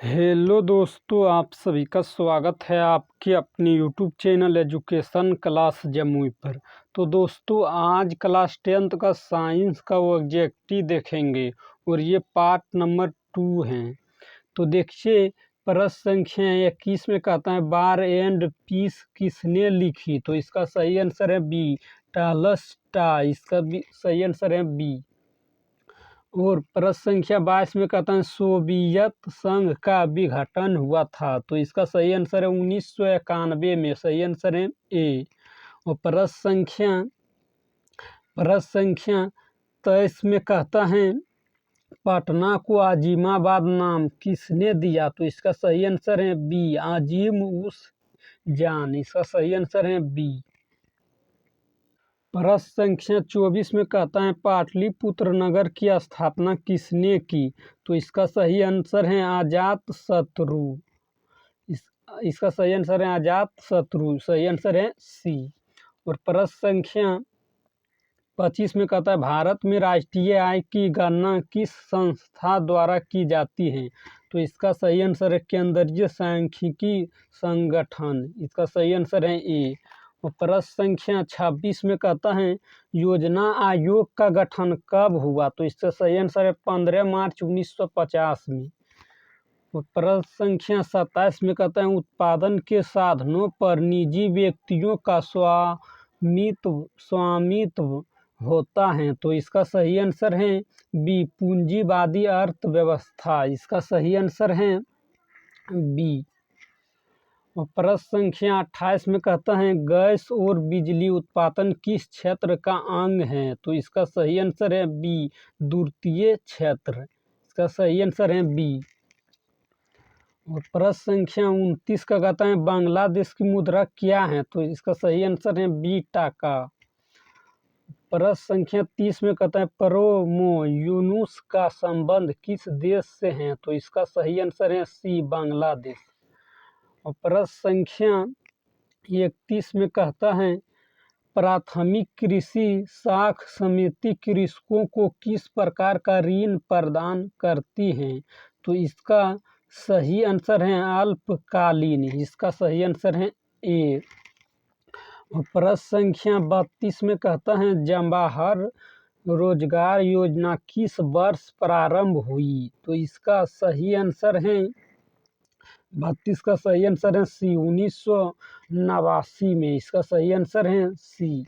Hello दोस्तों, आप सभी का स्वागत है आपके अपने YouTube channel education class Jamui पर। तो दोस्तों, आज क्लास 10th का साइंस का ऑब्जेक्टिव देखेंगे और ये पार्ट नंबर 2 है। तो देखिए, प्रश्न संख्या 21 में कहता है वार एंड पीस किसने लिखी। तो इसका सही आंसर है बी, टॉलस्टॉय। इसका भी सही आंसर है बी। और प्रश्न संख्या 22 में कहता है सोवियत संघ का विघटन हुआ था। तो इसका सही आंसर है 1991 में। सही आंसर है ए। और प्रश्न संख्या 23 में कहता है पटना को आजिमाबाद नाम किसने दिया। तो इसका सही आंसर है बी, आजिम उस जान। इसका सही आंसर है बी। प्रश्न संख्या 24 में कहता है पाटलिपुत्र नगर की स्थापना किसने की। तो इसका सही आंसर है अजात शत्रु। इसका सही आंसर है अजात शत्रु। सही आंसर है सी। और प्रश्न संख्या 25 में कहता है भारत में राष्ट्रीय आय की गणना किस संस्था द्वारा की जाती है। तो इसका सही आंसर है केंद्रीय सांख्यिकी संगठन। इसका सही आंसर है ए। और प्रश्न संख्या 26 में कहता है योजना आयोग का गठन कब हुआ। तो इसका सही आंसर है 15 मार्च 1950 में। और प्रश्न संख्या 27 में कहता है उत्पादन के साधनों पर निजी व्यक्तियों का स्वामित्व होता है। तो इसका सही आंसर है बी, पूंजीवादी अर्थव्यवस्था। इसका सही आंसर है बी। और प्रश्न संख्या 28 में कहता है गैस और बिजली उत्पादन किस क्षेत्र का अंग है। तो इसका सही आंसर है बी, द्वितीय क्षेत्र। इसका सही आंसर है बी। और प्रश्न संख्या 29 का कहता है बांग्लादेश की मुद्रा क्या है। तो इसका सही आंसर है बी, टाका। प्रश्न संख्या 30 में कहता है परोमो यूनुस का संबंध किस देश से है। तो इसका सही आंसर है सी, बांग्लादेश। और प्रश्न संख्या 31 में कहता है प्राथमिक कृषि साख समिति कृषकों को किस प्रकार का ऋण प्रदान करती है। तो इसका सही आंसर है अल्पकालीन। इसका सही आंसर है ए। और प्रश्न संख्या 32 में कहता है जवाहर रोजगार योजना किस वर्ष प्रारंभ हुई। तो इसका सही आंसर है 32 का सही आंसर है सी, 1989 में। इसका सही आंसर है सी।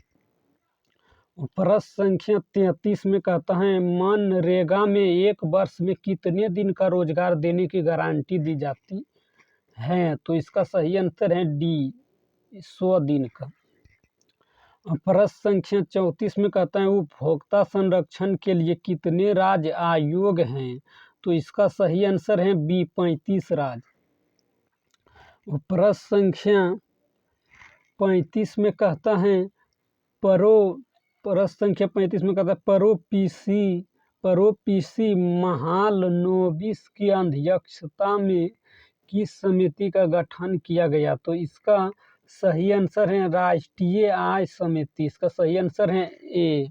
प्रश्न संख्या 33 में कहता है मनरेगा में एक वर्ष में कितने दिन का रोजगार देने की गारंटी दी जाती है। तो इसका सही आंसर है डी, 100 दिन का। प्रश्न संख्या 34 में कहता है उपभोक्ता संरक्षण के लिए कितने राज्य आयोग हैं। तो इसका सही आंसर है बी, 35 राज्य। प्रश्न संख्या 35 में कहता है प्रश्न संख्या 35 में कहता है परोपीसी महालनोबिस की अध्यक्षता में किस समिति का गठन किया गया। तो इसका सही आंसर है राष्ट्रीय आय समिति। इसका सही आंसर है ए।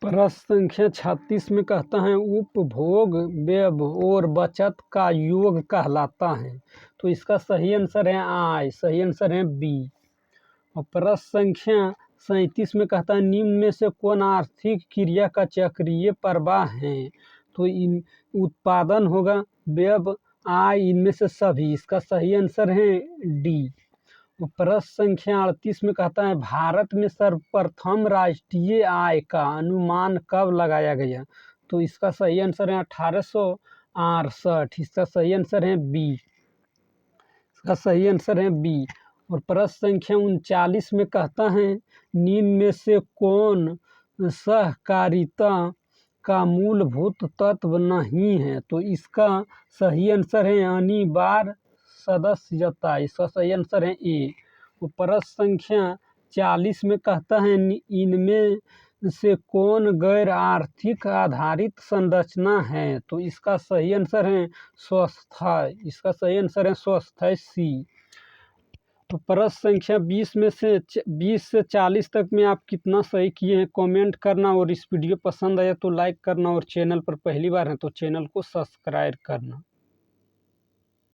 प्रश्न संख्या 36 में कहता है उपभोग व्यय और बचत का योग कहलाता है। तो इसका सही आंसर है आय। सही आंसर है बी। और प्रश्न संख्या 37 में कहता है निम्न में से कौन आर्थिक क्रिया का चक्रीय प्रवाह है। तो इन उत्पादन होगा, व्यय, आय, इनमें से सभी। इसका सही आंसर है डी। प्रश्न संख्या 38 में कहता है भारत में सर्वप्रथम राष्ट्रीय आय का अनुमान कब लगाया गया। तो इसका सही आंसर है 1868। इसका सही आंसर है बी। इसका सही आंसर है बी। और प्रश्न संख्या 39 में कहता है निम्न में से कौन सहकारिता का मूलभूत तत्व नहीं है। तो इसका सही आंसर है अनिवार्य सदस्यता। इसका सही आंसर है ए। प्रश्न संख्या 40 में कहता है इनमें से कौन गैर आर्थिक आधारित संरचना है। तो इसका सही आंसर है स्वास्थ्य। इसका सही आंसर है स्वास्थ्य सी। तो प्रश्न संख्या 20 में से 20 से 40 तक में आप कितना सही किए हैं कमेंट करना, और इस वीडियो पसंद आया तो लाइक करना, और चैनल पर पहली बार है तो चैनल को सब्सक्राइब करना।